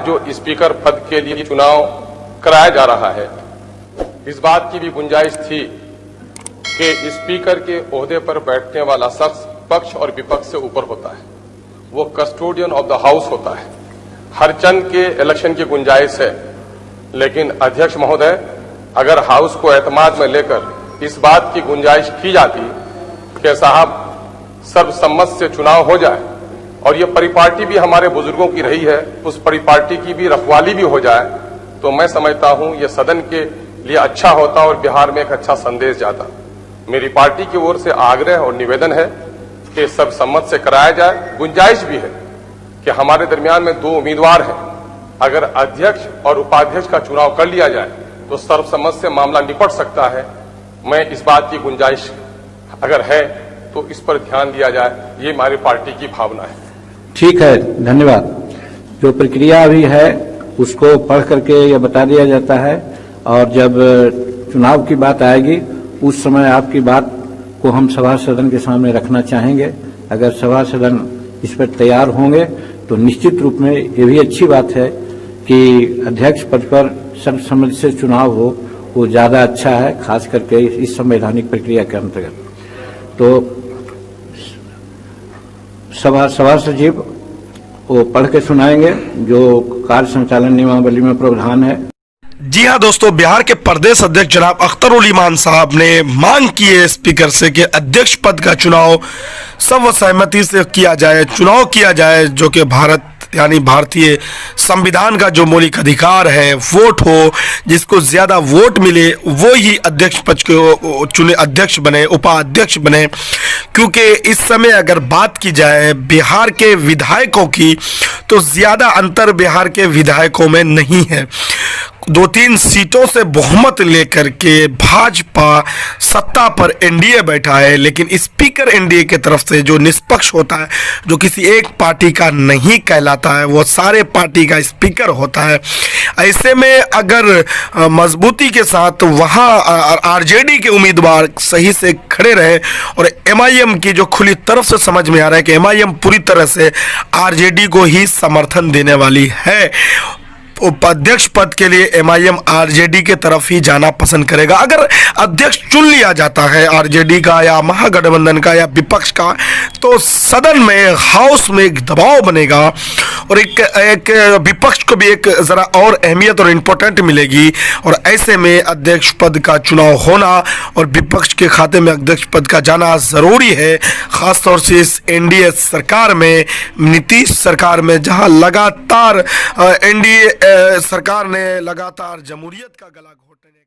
जो स्पीकर पद के लिए चुनाव कराया जा रहा है, इस बात की भी गुंजाइश थी कि स्पीकर के ओहदे पर बैठने वाला शख्स पक्ष और विपक्ष से ऊपर होता है, वो कस्टोडियन ऑफ द हाउस होता है। हर चंद के इलेक्शन की गुंजाइश है, लेकिन अध्यक्ष महोदय, अगर हाउस को एतमाद में लेकर इस बात की गुंजाइश की जाती कि साहब सर्वसम्मत से चुनाव हो जाए और ये परिपाटी भी हमारे बुजुर्गों की रही है, उस परिपाटी की भी रखवाली भी हो जाए, तो मैं समझता हूं ये सदन के लिए अच्छा होता और बिहार में एक अच्छा संदेश जाता। मेरी पार्टी की ओर से आग्रह और निवेदन है कि सर्वसम्मत से कराया जाए। गुंजाइश भी है कि हमारे दरमियान में 2 उम्मीदवार हैं, अगर अध्यक्ष और उपाध्यक्ष का चुनाव कर लिया जाए तो सर्वसम्मत से मामला निपट सकता है। मैं इस बात की गुंजाइश अगर है तो इस पर ध्यान दिया जाए, ये हमारी पार्टी की भावना है। ठीक है, धन्यवाद। जो प्रक्रिया अभी है उसको पढ़ करके यह बता दिया जाता है, और जब चुनाव की बात आएगी उस समय आपकी बात को हम सभा सदन के सामने रखना चाहेंगे। अगर सभा सदन इस पर तैयार होंगे तो निश्चित रूप में ये भी अच्छी बात है कि अध्यक्ष पद पर सर्वसम्मति से चुनाव हो, वो ज्यादा अच्छा है, खास करके इस संवैधानिक प्रक्रिया के अंतर्गत। तो सभा सचिव वो पढ़ के सुनाएंगे जो कार्य संचालन नियमावली में प्रावधान है। जी हाँ दोस्तों, बिहार के प्रदेश अध्यक्ष जनाब अख्तर ईमान साहब ने मांग की है स्पीकर से कि अध्यक्ष पद का चुनाव सर्वसहमति से चुनाव किया जाए, जो कि भारत यानी भारतीय संविधान का जो मौलिक अधिकार है, वोट हो, जिसको ज्यादा वोट मिले वो ही अध्यक्ष पद को चुने, अध्यक्ष बने, उपाध्यक्ष बने। क्योंकि इस समय अगर बात की जाए बिहार के विधायकों की, तो ज्यादा अंतर बिहार के विधायकों में नहीं है। 2-3 सीटों से बहुमत लेकर के भाजपा सत्ता पर एनडीए बैठा है, लेकिन स्पीकर एनडीए की तरफ से जो निष्पक्ष होता है, जो किसी एक पार्टी का नहीं कहलाता है, वो सारे पार्टी का स्पीकर होता है। ऐसे में अगर मजबूती के साथ वहाँ आरजेडी के उम्मीदवार सही से खड़े रहे, और एमआईएम की जो खुली तरफ से समझ में आ रहा है कि एमआईएम पूरी तरह से आरजेडी को ही समर्थन देने वाली है, उपाध्यक्ष पद के लिए एमआईएम आरजेडी के तरफ ही जाना पसंद करेगा। अगर अध्यक्ष चुन लिया जाता है आरजेडी का या महागठबंधन का या विपक्ष का, तो सदन में, हाउस में एक दबाव बनेगा और एक विपक्ष को भी एक जरा और अहमियत और इम्पोर्टेंट मिलेगी। और ऐसे में अध्यक्ष पद का चुनाव होना और विपक्ष के खाते में अध्यक्ष पद का जाना जरूरी है, खासतौर से इस एनडीए सरकार में, नीतीश सरकार में, जहां लगातार एनडीए सरकार ने लगातार जमहूरियत का गला घोटने का